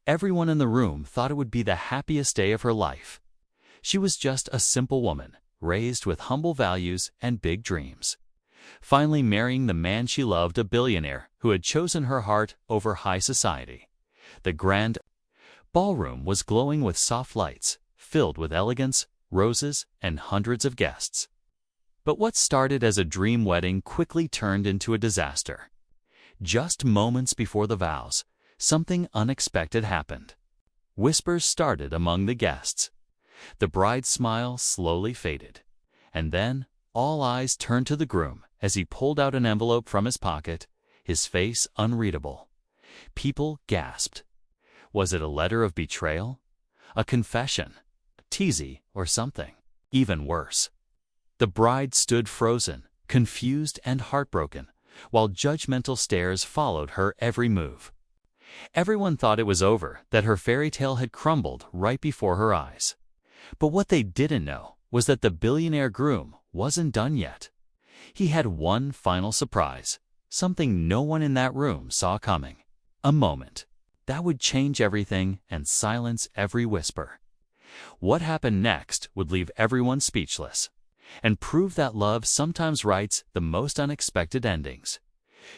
Everyone in the room thought it would be the happiest day of her life. She was just a simple woman, raised with humble values and big dreams. Finally marrying the man she loved, a billionaire who had chosen her heart over high society. The grand ballroom was glowing with soft lights, filled with elegance, roses, and hundreds of guests. But what started as a dream wedding quickly turned into a disaster. Just moments before the vows, something unexpected happened. Whispers started among the guests. The bride's smile slowly faded, and then all eyes turned to the groom as he pulled out an envelope from his pocket, his face unreadable. People gasped. Was it a letter of betrayal? A confession? A tease or something? Even worse. The bride stood frozen, confused and heartbroken, while judgmental stares followed her every move. Everyone thought it was over, that her fairy tale had crumbled right before her eyes. But what they didn't know was that the billionaire groom wasn't done yet. He had one final surprise, something no one in that room saw coming. A moment that would change everything and silence every whisper. What happened next would leave everyone speechless, and prove that love sometimes writes the most unexpected endings.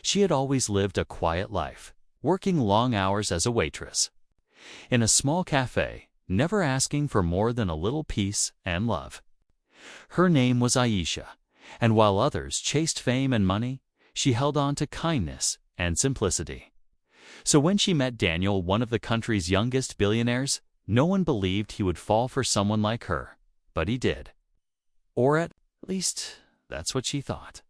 She had always lived a quiet life, working long hours as a waitress in a small cafe, never asking for more than a little peace and love. Her name was Aisha, and while others chased fame and money, she held on to kindness and simplicity. So when she met Daniel, one of the country's youngest billionaires, no one believed he would fall for someone like her, but he did. Or at least, that's what she thought.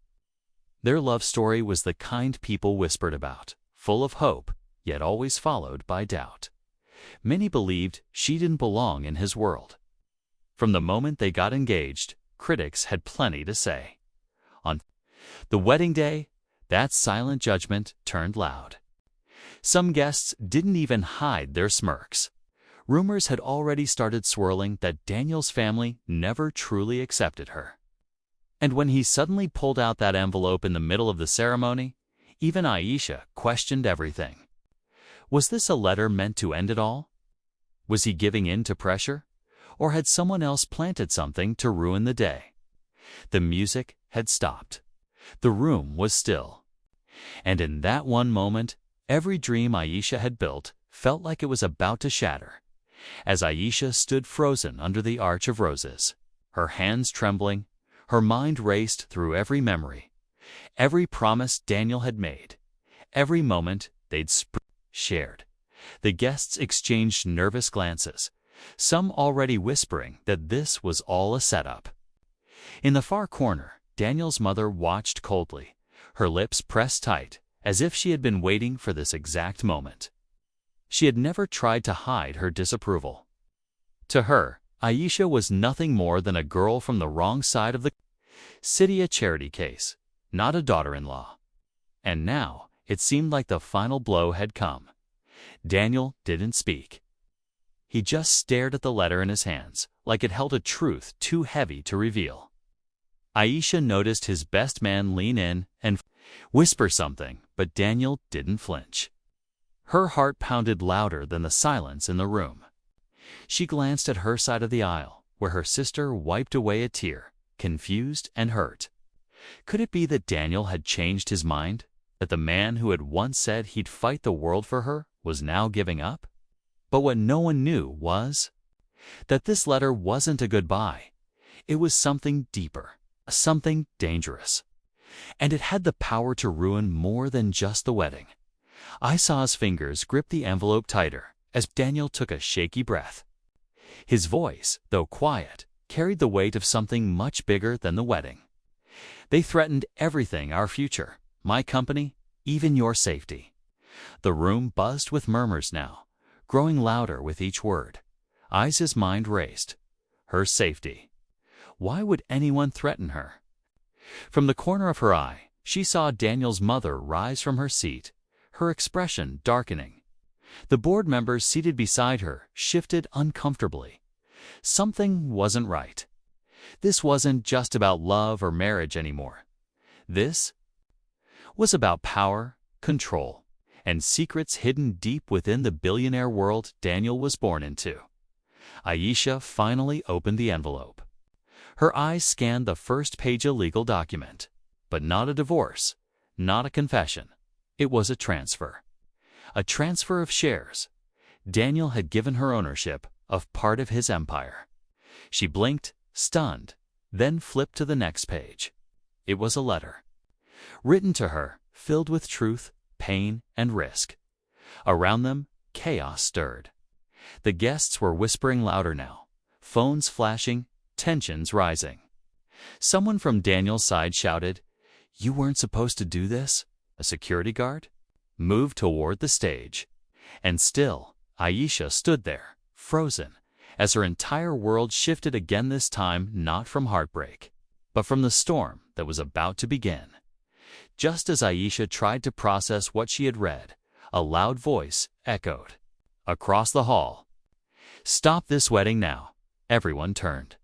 Their love story was the kind people whispered about, full of hope, yet always followed by doubt. Many believed she didn't belong in his world. From the moment they got engaged, critics had plenty to say. On the wedding day, that silent judgment turned loud. Some guests didn't even hide their smirks. Rumors had already started swirling that Daniel's family never truly accepted her. And when he suddenly pulled out that envelope in the middle of the ceremony, even Aisha questioned everything. Was this a letter meant to end it all? Was he giving in to pressure? Or had someone else planted something to ruin the day? The music had stopped. The room was still. And in that one moment, every dream Aisha had built felt like it was about to shatter. As Aisha stood frozen under the arch of roses, her hands trembling, her mind raced through every memory, every promise Daniel had made, every moment they'd shared. The guests exchanged nervous glances, some already whispering that this was all a setup. In the far corner, Daniel's mother watched coldly, her lips pressed tight, as if she had been waiting for this exact moment. She had never tried to hide her disapproval. To her, Aisha was nothing more than a girl from the wrong side of the city, a charity case, not a daughter-in-law. And now, it seemed like the final blow had come. Daniel didn't speak. He just stared at the letter in his hands, like it held a truth too heavy to reveal. Aisha noticed his best man lean in and whisper something, but Daniel didn't flinch. Her heart pounded louder than the silence in the room. She glanced at her side of the aisle, where her sister wiped away a tear, confused and hurt. Could it be that Daniel had changed his mind? That the man who had once said he'd fight the world for her was now giving up? But what no one knew was that this letter wasn't a goodbye. It was something deeper, something dangerous. And it had the power to ruin more than just the wedding. I saw his fingers grip the envelope tighter as Daniel took a shaky breath. His voice, though quiet, carried the weight of something much bigger than the wedding. They threatened everything: our future, my company, even your safety. The room buzzed with murmurs now, growing louder with each word. Aisha's mind raced. Her safety. Why would anyone threaten her? From the corner of her eye, she saw Daniel's mother rise from her seat, her expression darkening. The board members seated beside her shifted uncomfortably. Something wasn't right. This wasn't just about love or marriage anymore. This was about power, control, and secrets hidden deep within the billionaire world Daniel was born into. Aisha finally opened the envelope. Her eyes scanned the first page of legal document, but not a divorce, not a confession. It was a transfer. A transfer of shares. Daniel had given her ownership of part of his empire. She blinked, stunned, then flipped to the next page. It was a letter. Written to her, filled with truth, pain, and risk. Around them, chaos stirred. The guests were whispering louder now, phones flashing, tensions rising. Someone from Daniel's side shouted, "You weren't supposed to do this?" A security guard moved toward the stage. And still, Aisha stood there, frozen, as her entire world shifted again, this time not from heartbreak, but from the storm that was about to begin. Just as Aisha tried to process what she had read, a loud voice echoed across the hall. "Stop this wedding now." Everyone turned.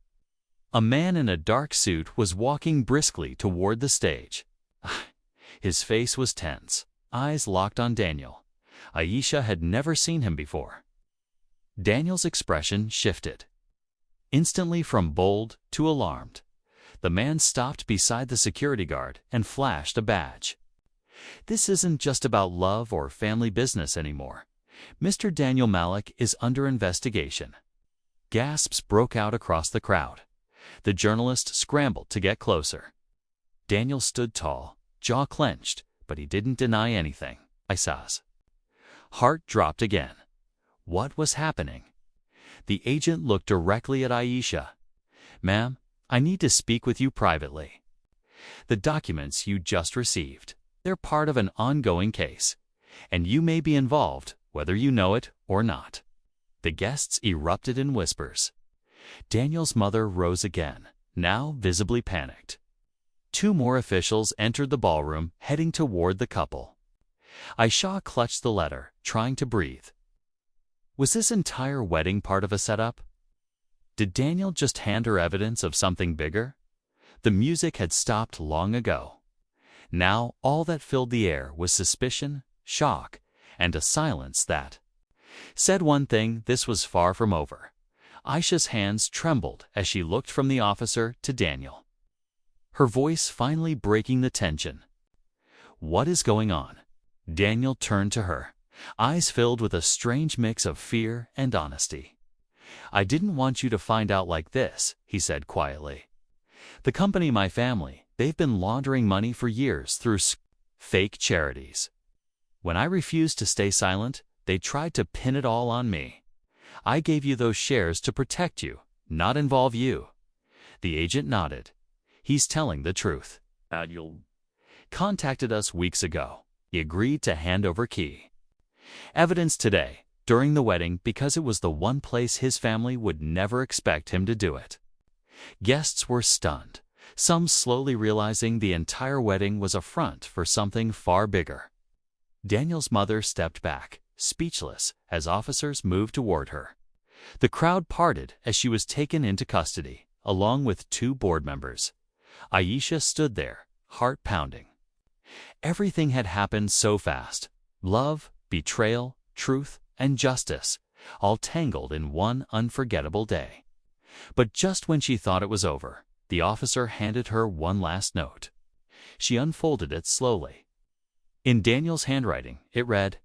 A man in a dark suit was walking briskly toward the stage. His face was tense, eyes locked on Daniel. Aisha had never seen him before. Daniel's expression shifted. Instantly from bold to alarmed. The man stopped beside the security guard and flashed a badge. "This isn't just about love or family business anymore. Mr. Daniel Malik is under investigation." Gasps broke out across the crowd. The journalist scrambled to get closer. Daniel stood tall, jaw clenched, but he didn't deny anything. Aisha's heart dropped again. What was happening? The agent looked directly at Aisha. "Ma'am, I need to speak with you privately. The documents you just received, they're part of an ongoing case, and you may be involved, whether you know it or not." The guests erupted in whispers. Daniel's mother rose again, now visibly panicked. Two more officials entered the ballroom, heading toward the couple. Aisha clutched the letter, trying to breathe. Was this entire wedding part of a setup? Did Daniel just hand her evidence of something bigger? The music had stopped long ago. Now all that filled the air was suspicion, shock, and a silence that said one thing: this was far from over. Aisha's hands trembled as she looked from the officer to Daniel, her voice finally breaking the tension. "What is going on?" Daniel turned to her, eyes filled with a strange mix of fear and honesty. "I didn't want you to find out like this," he said quietly. "The company, my family, they've been laundering money for years through fake charities. When I refused to stay silent, they tried to pin it all on me. I gave you those shares to protect you, not involve you." The agent nodded. "He's telling the truth. Daniel contacted us weeks ago. He agreed to hand over key evidence today, during the wedding, because it was the one place his family would never expect him to do it." Guests were stunned, some slowly realizing the entire wedding was a front for something far bigger. Daniel's mother stepped back, speechless, as officers moved toward her. The crowd parted as she was taken into custody, along with two board members. Aisha stood there, heart pounding. Everything had happened so fast. Love, betrayal, truth, and justice, all tangled in one unforgettable day. But just when she thought it was over, the officer handed her one last note. She unfolded it slowly. In Daniel's handwriting, it read,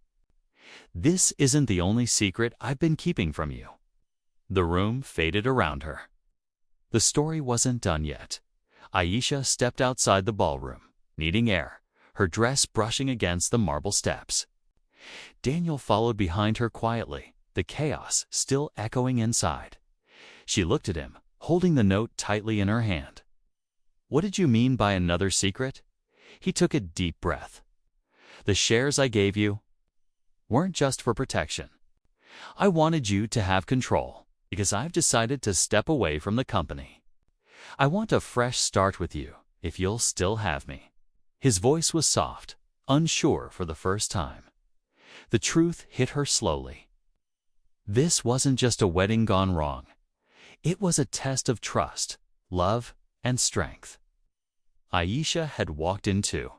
"This isn't the only secret I've been keeping from you." The room faded around her. The story wasn't done yet. Aisha stepped outside the ballroom, needing air, her dress brushing against the marble steps. Daniel followed behind her quietly, the chaos still echoing inside. She looked at him, holding the note tightly in her hand. "What did you mean by another secret?" He took a deep breath. "The shares I gave you weren't just for protection. I wanted you to have control, because I've decided to step away from the company. I want a fresh start with you, if you'll still have me." His voice was soft, unsure for the first time. The truth hit her slowly. This wasn't just a wedding gone wrong. It was a test of trust, love, and strength. Aisha had walked in too.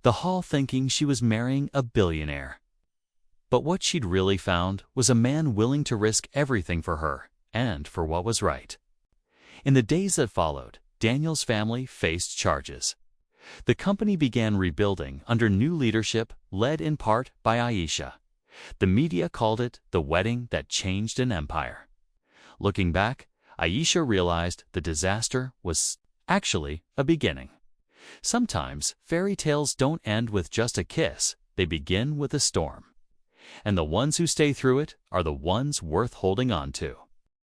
the hall thinking she was marrying a billionaire. But what she'd really found was a man willing to risk everything for her and for what was right. In the days that followed, Daniel's family faced charges. The company began rebuilding under new leadership led in part by Aisha. The media called it the wedding that changed an empire. Looking back, Aisha realized the disaster was actually a beginning. Sometimes fairy tales don't end with just a kiss, they begin with a storm. And the ones who stay through it are the ones worth holding on to.